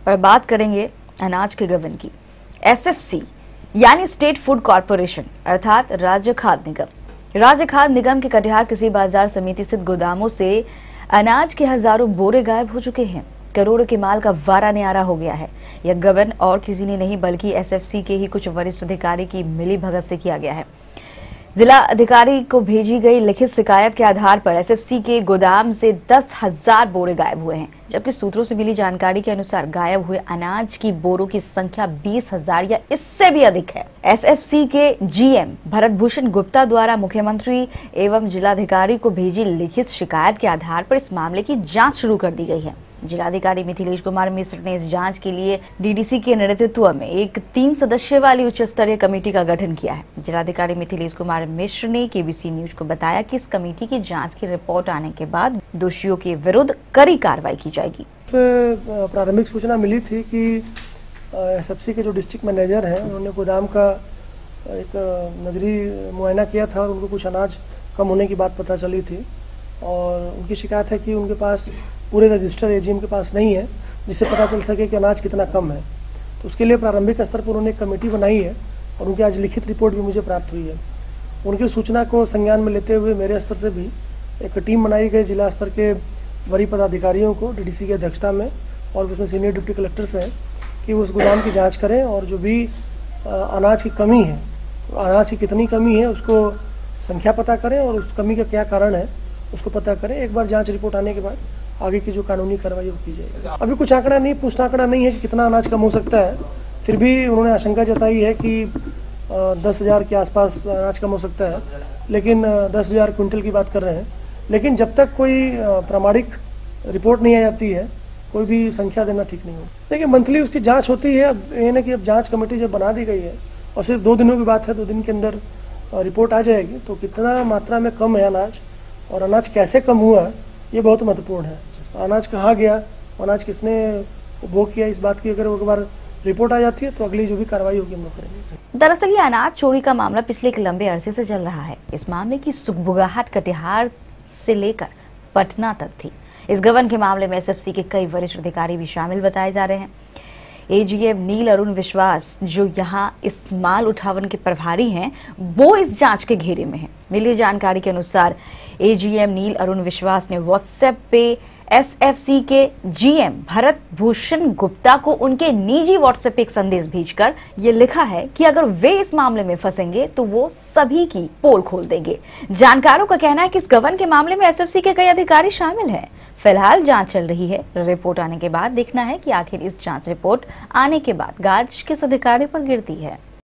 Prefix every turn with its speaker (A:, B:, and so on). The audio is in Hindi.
A: और बात करेंगे अनाज के गबन की। एसएफसी यानी स्टेट फूड कॉर्पोरेशन अर्थात राज्य खाद्य निगम। राज्य खाद्य निगम के कटिहार कृषि बाजार समिति स्थित गोदामों से अनाज के हजारों बोरे गायब हो चुके हैं। करोड़ों के माल का वारा न्यारा हो गया है। यह गबन और किसी ने नहीं बल्कि एसएफसी के ही कुछ वरिष्ठ अधिकारी की मिलीभगत से किया गया है। जिला अधिकारी को भेजी गई लिखित शिकायत के आधार पर एसएफसी के गोदाम से 10,000 बोरे गायब हुए हैं, जबकि सूत्रों से मिली जानकारी के अनुसार गायब हुए अनाज की बोरों की संख्या 20,000 या इससे भी अधिक है। एसएफसी के जीएम भरत भूषण गुप्ता द्वारा मुख्यमंत्री एवं जिलाधिकारी को भेजी लिखित शिकायत के आधार पर इस मामले की जांच शुरू कर दी गई है। जिलाधिकारी मिथिलेश कुमार मिश्र ने इस जांच के लिए डीडीसी के नेतृत्व में एक 3 सदस्यों वाली उच्च स्तरीय कमेटी का गठन किया है। जिलाधिकारी मिथिलेश कुमार मिश्र ने केबीसी न्यूज को बताया कि इस कमेटी की जांच की रिपोर्ट आने के बाद दोषियों के विरुद्ध कड़ी कार्रवाई की जाएगी।
B: प्रारंभिक सूचना मिली थी कि एसएफसी के जो डिस्ट्रिक्ट मैनेजर हैं उन्होंने गोदाम का एक नजरी मुआयना किया था और उनको कुछ अनाज कम होने की बात पता चली थी और उनकी शिकायत है कि उनके पास पूरे रजिस्टर एजीएम के पास नहीं है जिससे पता चल सके कि अनाज कितना कम है। तो उसके लिए प्रारंभिक स्तर पर उन्होंने एक कमेटी बनाई है और उनकी आज लिखित रिपोर्ट भी मुझे प्राप्त हुई है। उनकी सूचना को संज्ञान में लेते हुए मेरे स्तर से भी एक टीम बनाई गई जिला स्तर के वरीय पदाधिकारियों को डीडीसी की अध्यक्षता में और उसमें सीनियर डिप्टी कलेक्टर्स हैं कि उस गोदाम की जाँच करें और जो भी अनाज की कमी है, अनाज की कितनी कमी है उसको संख्या पता करें और उस कमी का क्या कारण है उसको पता करें। एक बार जांच रिपोर्ट आने के बाद आगे की जो कानूनी कार्रवाई वो की जाएगी। अभी कुछ आंकड़ा नहीं, पुष्ट आंकड़ा नहीं है कि कितना अनाज कम हो सकता है, फिर भी उन्होंने आशंका जताई है कि 10,000 के आसपास अनाज कम हो सकता है, लेकिन 10,000 क्विंटल की बात कर रहे हैं। लेकिन जब तक कोई प्रामाणिक रिपोर्ट नहीं आ जाती है कोई भी संख्या देना ठीक नहीं हो। देखिए मंथली उसकी जाँच होती है। अब ये ना कि अब जाँच कमेटी जब बना दी गई है और सिर्फ 2 दिनों की बात है, 2 दिन के अंदर रिपोर्ट आ जाएगी तो कितना मात्रा में कम है अनाज और अनाज कैसे कम हुआ ये बहुत महत्वपूर्ण है। अनाज कहाँ गया, अनाज किसने उपभोग किया, इस बात की अगर एक बार रिपोर्ट आ जाती है तो अगली जो भी कार्रवाई होगी हम लोग करेंगे।
A: दरअसल ये अनाज चोरी का मामला पिछले एक लंबे अरसे से चल रहा है। इस मामले की सुगबुगाहट कटिहार से लेकर पटना तक थी। इस गबन के मामले में एसएफसी के कई वरिष्ठ अधिकारी भी शामिल बताए जा रहे हैं। एजीएम नील अरुण विश्वास जो यहाँ इस माल उठावन के प्रभारी हैं वो इस जांच के घेरे में हैं। मिली जानकारी के अनुसार एजीएम नील अरुण विश्वास ने व्हाट्सएप पे एसएफसी के जीएम भरत भूषण गुप्ता को उनके निजी व्हाट्सएप पे एक संदेश भेजकर ये लिखा है कि अगर वे इस मामले में फंसेंगे तो वो सभी की पोल खोल देंगे। जानकारों का कहना है कि इस गबन के मामले में एसएफसी के कई अधिकारी शामिल हैं। फिलहाल जांच चल रही है। रिपोर्ट आने के बाद देखना है कि आखिर इस जांच रिपोर्ट आने के बाद गाज किस अधिकारी पर गिरती है।